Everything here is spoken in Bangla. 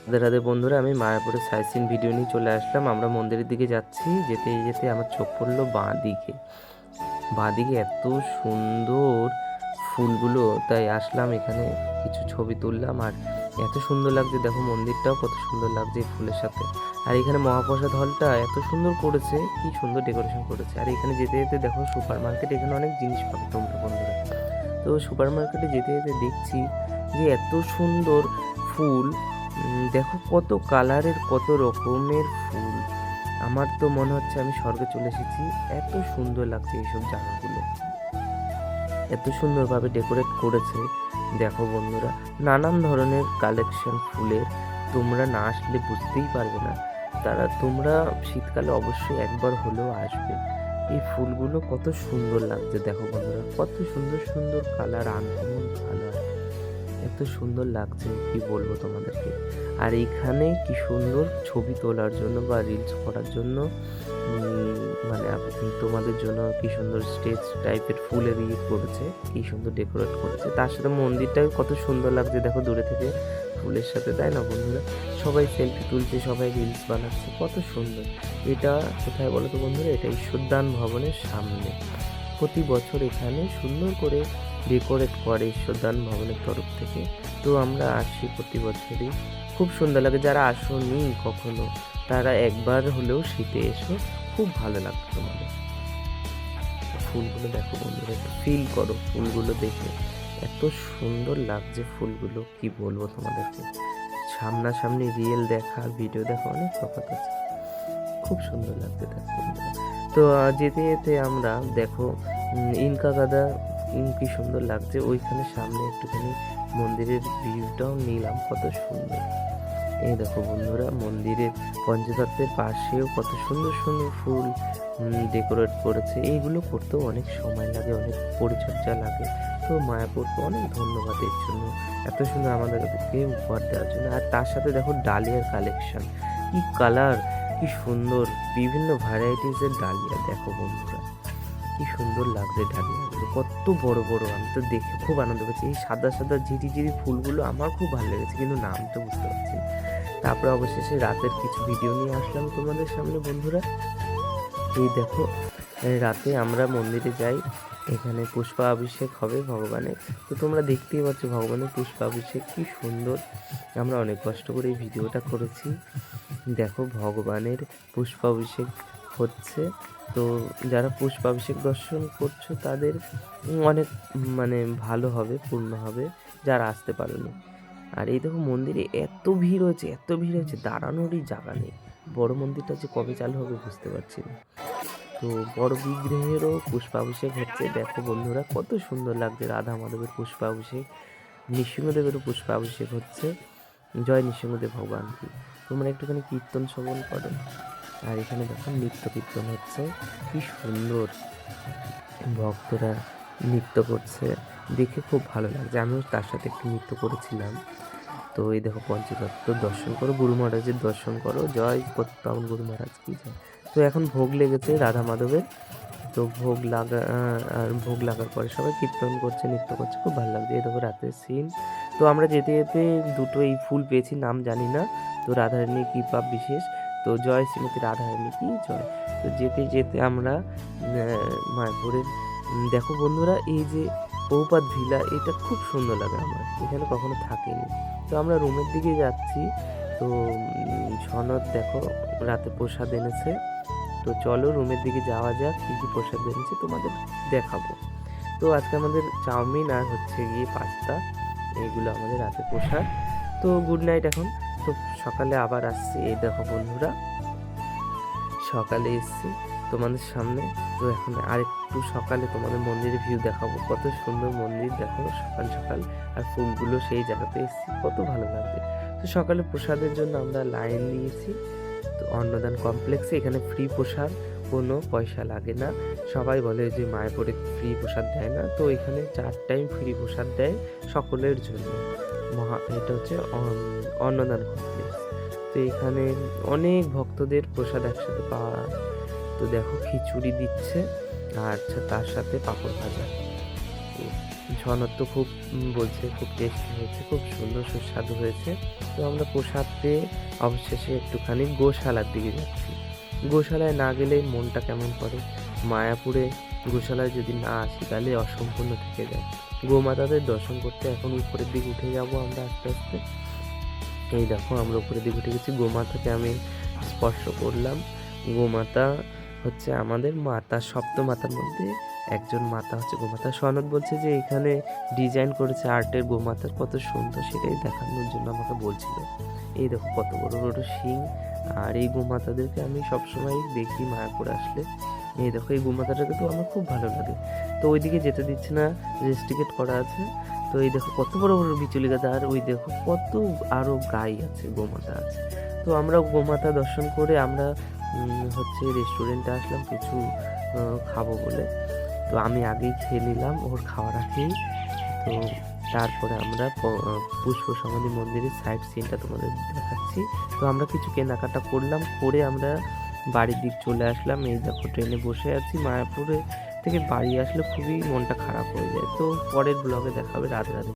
রাধে রাধে বন্ধুরা, আমি মায়াপুরের সাইট সিন ভিডিও নিয়ে চলে আসলাম। আমরা মন্দিরের দিকে যাচ্ছি। যেতে যেতে আমার চোখ পড়লো বাঁ দিকে এত সুন্দর ফুলগুলো, তাই আসলাম এখানে কিছু ছবি তুললাম। আর এত সুন্দর লাগছে, দেখো মন্দিরটাও কত সুন্দর লাগছে এই ফুলের সাথে। আর এখানে মহাপ্রসাদ হলটা এত সুন্দর করেছে, কি সুন্দর ডেকোরেশন করেছে। আর এখানে যেতে যেতে দেখো সুপার মার্কেট, এখানে অনেক জিনিস পাবে তোমরা বন্ধুরা। তো সুপার মার্কেটে যেতে যেতে দেখছি যে এত সুন্দর ফুল, দেখো কত কালারের কত রকমের ফুল। আমার তো মনে হচ্ছে আমি স্বর্গে চলে এসেছি, এত সুন্দর লাগছে এইসব জায়গাগুলো, এত সুন্দরভাবে ডেকোরেট করেছে। দেখো বন্ধুরা, নানান ধরনের কালেকশন ফুলের, তোমরা না আসলে বুঝতেই পারবে না। তোমরা শীতকালে অবশ্যই একবার হলেও আসবে। এই ফুলগুলো কত সুন্দর লাগছে, দেখো বন্ধুরা, কত সুন্দর সুন্দর কালার, আনকমন কালার, এত সুন্দর লাগছে কি বলবো তোমাদেরকে। আর এইখানে কি সুন্দর ছবি তোলার জন্য বা রিলস করার জন্য মানে তোমাদের জন্য কি সুন্দর স্টেজ টাইপের ফুলের করেছে, কি সুন্দর ডেকোরেট করেছে। তার সাথে মন্দিরটাও কত সুন্দর লাগছে, দেখো দূরে থেকে ফুলের সাথে, তাই না বন্ধুরা? সবাই সেলফি তুলছে, সবাই রিলস বানাচ্ছে, কত সুন্দর। এটা কোথায় বলো তো বন্ধুরা? এটা ঈশ্বরদান ভবনের সামনে। প্রতি বছর এখানে সুন্দর করে ডেকোরেট করে ঈশ্বরদান ভবনের তরফ থেকে। তো আমরা আসি প্রতি বছরই, খুব সুন্দর লাগে। যারা আসোনি কখনো, তারা একবার হলেও শীতে এসো, খুব ভালো লাগবে তোমাদের। ফুলগুলো দেখো বন্ধুরা, একটু ফিল করো ফুলগুলো দেখে, এত সুন্দর লাগছে ফুলগুলো, কি বলবো তোমাদেরকে। সামনাসামনি রিয়েল দেখা আর ভিডিও দেখা অনেক তফাৎ আছে, খুব সুন্দর লাগছে দেখো বন্ধুরা। তো যেতে যেতে আমরা দেখো ইনকা গাদা, কি সুন্দর লাগছে। ওইখানে সামনে একটুখানি মন্দিরের ভিউটাও নিলাম, কত সুন্দর। এই দেখো বন্ধুরা, মন্দিরের পঞ্চতত্ত্বের পাশেও কত সুন্দর সুন্দর ফুল ডেকোরেট করেছে। এইগুলো করতেও অনেক সময় লাগে, অনেক পরিচর্যা লাগে। তো মায়াপুরকে অনেক ধন্যবাদ এর জন্য, এত সুন্দর আমাদেরকে উপহার দেওয়ার জন্য। আর তার সাথে দেখো ডালিয়ার কালেকশন, কি কালার, কি সুন্দর, বিভিন্ন ভ্যারাইটিসের ডালিয়া। দেখো বন্ধুরা, কি সুন্দর লাগছে ডালিয়াগুলো, কত বড় বড়। আমি তো দেখে খুব আনন্দ পেয়েছি। এই সাদা সাদা ঝিরি ফুলগুলো আমার খুব ভালো লেগেছে, কিন্তু নাম তো বুঝতে পারছি না। তারপরে অবশেষে রাতের কিছু ভিডিও নিয়ে আসলাম তোমাদের সামনে বন্ধুরা। এই দেখো, রাতে আমরা মন্দিরে যাই, এখানে পুষ্পাভিষেক হবে ভগবানের। তো তোমরা দেখতেই পাচ্ছ ভগবানের পুষ্পাভিষেক কি সুন্দর। আমরা অনেক কষ্ট করে এই ভিডিওটা করেছি। দেখো ভগবানের পুষ্পাভিষেক হচ্ছে। তো যারা পুষ্পাভিষেক দর্শন করছো তাদের অনেক মানে ভালো হবে, পূর্ণ হবে, যারা আসতে পারেনি। আর এই দেখো মন্দিরে এত ভিড় হয়েছে, এত ভিড় হয়েছে, দাঁড়ানোরই জায়গা নেই। বড় মন্দিরটা যে কবে চালু হবে বুঝতে পারছি না। তো বড় বিগ্রহেরও পুষ্পাভিষেক হচ্ছে। দেখো বন্ধুরা, কত সুন্দর লাগছে। রাধা মাধবের পুষ্পাভিষেক, নৃসিংহদেবেরও পুষ্পাভিষেক হচ্ছে। জয় নৃসিংহদেব ভগবান কি। তোমরা একটুখানি কীর্তন শ্রবণ করো। আর এখানে দেখো নৃত্য কীর্তন হচ্ছে, কি সুন্দর ভক্তরা নৃত্য করছে, দেখে খুব ভালো লাগছে। আমিও তার সাথে একটু নৃত্য করেছিলাম। তো এই দেখো পঞ্চতত্ত্ব দর্শন করো, গুরু মহারাজের দর্শন করো। জয় পতিতপাবন গুরু মহারাজ কি জয়। তো এখন ভোগ লেগেছে রাধা মাধবের। তো ভোগ লাগার পরে সবাই কীর্তন করছে, নৃত্য করছে, খুব ভালো লাগছে। এই দেখো রাতের সিন। তো আমরা যেতে যেতে দুটো এই ফুল পেয়েছি, নাম জানি না। তো রাধারানীর কৃপা বিশেষ। তো জয় শ্রীমতী রাধারানী কি জয়। তো যেতে যেতে আমরা মায়াপুরের, দেখো বন্ধুরা, এই যে বহুপাত ভিলা, এটা খুব সুন্দর লাগে আমার, এখানে কখনো থাকেনি। তো আমরা রুমের দিকে যাচ্ছি। তো সনদ দেখো রাতে প্রসাদ এনেছে। তো চলো রুমের দিকে যাওয়া যাক, কী কী প্রসাদ এনেছে তোমাদের দেখাবো। তো আজকে আমাদের চাউমিন আর হচ্ছে গিয়ে পাস্তা, এইগুলো আমাদের রাতে প্রসাদ। তো গুড নাইট এখন। তো সকালে আবার আসছি। এই দেখো বন্ধুরা, সকালে এসছি তোমাদের সামনে। তো এখন আরেকটু সকালে তোমাদের মন্দিরের ভিউ দেখাবো, কত সুন্দর মন্দির দেখো সকাল সকাল। আর ফুলগুলো সেই জায়গাতে এসছি, কত ভালো লাগছে। তো সকালে প্রসাদের জন্য আমরা লাইন দিয়েছি। তো অন্নদান কমপ্লেক্সে এখানে ফ্রি প্রসাদ, কোনো পয়সা লাগে না। সবাই বলে যে মায়াপুরে ফ্রি প্রসাদ দেয় না, তো এখানে 4 টাইম ফ্রি প্রসাদ দেয় সকলের জন্য। এটা হচ্ছে অন্নদান কমপ্লেক্স। তো এখানে অনেক ভক্তদের প্রসাদ একসাথে পাওয়া। তো দেখো খিচুড়ি দিচ্ছে, আর তার সাথে পাঁপড় ভাজা। তো সনদ তো খুব বলছে খুব টেস্টি হয়েছে, খুব সুন্দর সুস্বাদু হয়েছে। তো আমরা প্রসাদ পেয়ে অবশেষে একটুখানি গোশালার দিকে যাচ্ছি। গোশালায় না গেলেই মনটা কেমন করে। মায়াপুরে গোশালায় যদি না আসি তাহলে অসম্পূর্ণ থেকে যায়। গোমাতাদের দর্শন করতে এখন উপরের দিকে উঠে যাব আমরা আস্তে আস্তে। এই দেখো আমরা উপরের দিকে উঠে গেছি। গোমাতাকে আমি স্পর্শ করলাম। গোমাতা হচ্ছে আমাদের মাতা, সপ্তমাতার মধ্যে একজন মাতা হচ্ছে গোমাতা। সনদ বলছে যে এখানে ডিজাইন করেছে আর্টের গোমাতার কত সুন্দর, সেটাই দেখানোর জন্য আমাকে বলছিল। এই দেখো কত বড় বড় শিং। আর এই গোমাতাদেরকে আমি সবসময় দেখি মায়াপুরে আসলে। এই দেখো এই গোমাতাটাকে তো আমার খুব ভালো লাগে। তো ওইদিকে যেতে দিচ্ছে না, রেস্ট্রিকেট করা আছে। তো এই দেখো কত বড় বড় বিচুলি গাছ, আর ওই দেখো কত আরো গাই আছে, গোমাতা আছে। তো আমরা গোমাতা দর্শন করে আমরা হচ্ছে রেস্টুরেন্টে আসলাম কিছু খাবো বলে। তো আমি আগেই খেয়ে নিলাম ওর খাওয়ার আগেই। তো তারপরে আমরা পুষ্প সমাধি মন্দিরের সাইড সিনটা তোমাদের দেখাচ্ছি। তো আমরা কিছু কেনাকাটা করলাম, করে আমরা বাড়ির দিক চলে আসলাম। এই দেখো ট্রেনে বসে আছি। মায়াপুরে থেকে বাড়ি আসলে খুবই মনটা খারাপ হয়ে যায়। তো পরের ব্লগে দেখা হবে। রাধে রাধে।